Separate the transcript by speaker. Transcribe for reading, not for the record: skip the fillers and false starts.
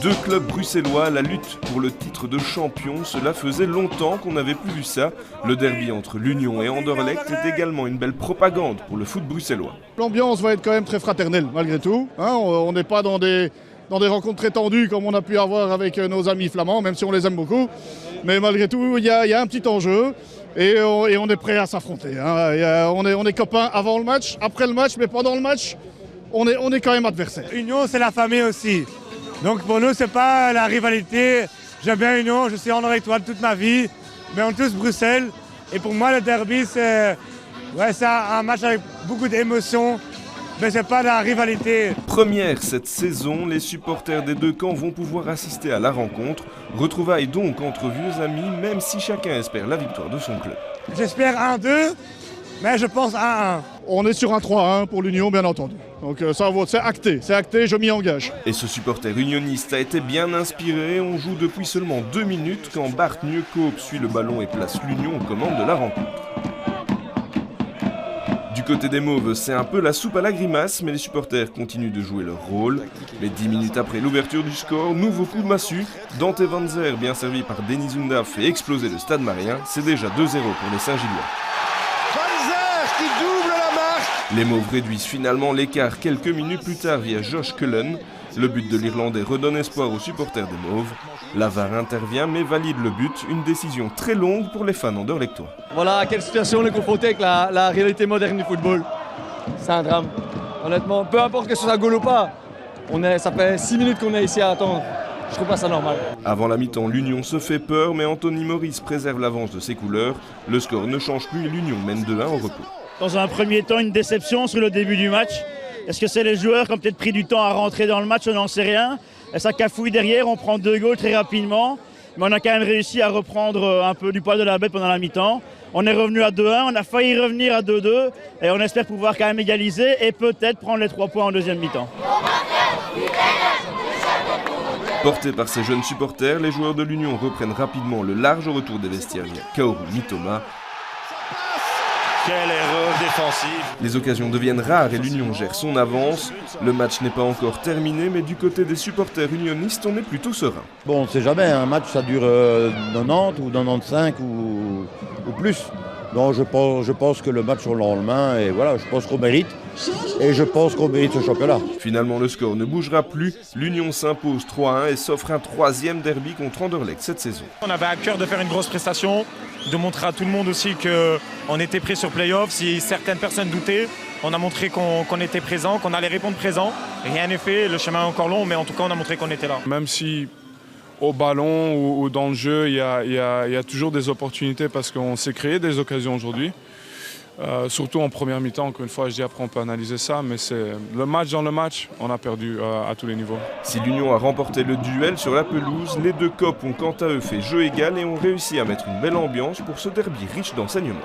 Speaker 1: Deux clubs bruxellois, la lutte pour le titre de champion, cela faisait longtemps qu'on n'avait plus vu ça. Le derby entre l'Union et Anderlecht est également une belle propagande pour le foot bruxellois.
Speaker 2: L'ambiance va être quand même très fraternelle malgré tout. On n'est pas dans des rencontres très tendues comme on a pu avoir avec nos amis flamands, même si on les aime beaucoup. Mais malgré tout, il y a un petit enjeu et on est prêt à s'affronter. On est copains avant le match, après le match, mais pendant le match, on est quand même adversaires.
Speaker 3: Union, c'est la famille aussi. Donc pour nous, c'est pas la rivalité. J'aime bien Union, je suis en étoile toute ma vie, mais on est tous Bruxelles. Et pour moi, le derby, c'est un match avec beaucoup d'émotions, mais c'est pas de la rivalité.
Speaker 1: Première cette saison, les supporters des deux camps vont pouvoir assister à la rencontre. Retrouvailles donc entre vieux amis, même si chacun espère la victoire de son club.
Speaker 3: J'espère 1-2, mais je pense 1-1.
Speaker 2: On est sur un 3-1 pour l'Union, bien entendu. Donc ça, c'est acté, je m'y engage.
Speaker 1: Et ce supporter unioniste a été bien inspiré. On joue depuis seulement 2 minutes quand Bart Nieuwkoop suit le ballon et place l'Union aux commandes de la rencontre. Du côté des Mauves, c'est un peu la soupe à la grimace, mais les supporters continuent de jouer leur rôle. Mais 10 minutes après l'ouverture du score, nouveau coup de massue. Dante Vanzer, bien servi par Denis Zunda, fait exploser le stade marien. C'est déjà 2-0 pour les Saint-Gillois.
Speaker 4: Vanzer qui double la marque.
Speaker 1: Les Mauves réduisent finalement l'écart quelques minutes plus tard via Josh Cullen. Le but de l'Irlandais redonne espoir aux supporters des Mauves. La VAR intervient mais valide le but, une décision très longue pour les fans anderlechtois.
Speaker 5: Voilà à quelle situation on est confronté avec la réalité moderne du football. C'est un drame. Honnêtement, peu importe que ce soit goal ou pas, ça fait 6 minutes qu'on est ici à attendre. Je trouve pas ça normal.
Speaker 1: Avant la mi-temps, l'Union se fait peur, mais Anthony Maurice préserve l'avance de ses couleurs. Le score ne change plus et l'Union mène 2-1 au repos.
Speaker 6: Dans un premier temps, une déception sur le début du match. Est-ce que c'est les joueurs qui ont peut-être pris du temps à rentrer dans le match? On n'en sait rien. Et ça cafouille derrière, on prend 2 goals très rapidement. Mais on a quand même réussi à reprendre un peu du poil de la bête pendant la mi-temps. On est revenu à 2-1, on a failli revenir à 2-2. Et on espère pouvoir quand même égaliser et peut-être prendre les 3 points en deuxième mi-temps.
Speaker 1: Portés par ces jeunes supporters, les joueurs de l'Union reprennent rapidement le large retour des vestiaires via Kaoru Mitoma.
Speaker 4: Quelle erreur défensive.
Speaker 1: Les occasions deviennent rares et l'Union gère son avance. Le match n'est pas encore terminé, mais du côté des supporters unionistes, on est plutôt serein.
Speaker 7: Bon, on ne sait jamais, un match ça dure 90 ou 95 ou plus. Donc je pense que le match on l'a en main et voilà, je pense qu'on mérite. Et je pense qu'on mérite ce championnat.
Speaker 1: Finalement, le score ne bougera plus. L'Union s'impose 3-1 et s'offre un 3e derby contre Anderlecht cette saison.
Speaker 8: On avait à cœur de faire une grosse prestation, de montrer à tout le monde aussi qu'on était prêt sur play-off. Si certaines personnes doutaient, on a montré qu'on était présent, qu'on allait répondre présent. Rien n'est fait, le chemin est encore long, mais en tout cas, on a montré qu'on était là.
Speaker 9: Même si au ballon ou dans le jeu, il y a toujours des opportunités parce qu'on s'est créé des occasions aujourd'hui. Surtout en première mi-temps, encore une fois, je dis après on peut analyser ça, mais c'est le match dans le match, on a perdu à tous les niveaux.
Speaker 1: Si l'Union a remporté le duel sur la pelouse, les deux copes ont quant à eux fait jeu égal et ont réussi à mettre une belle ambiance pour ce derby riche d'enseignements.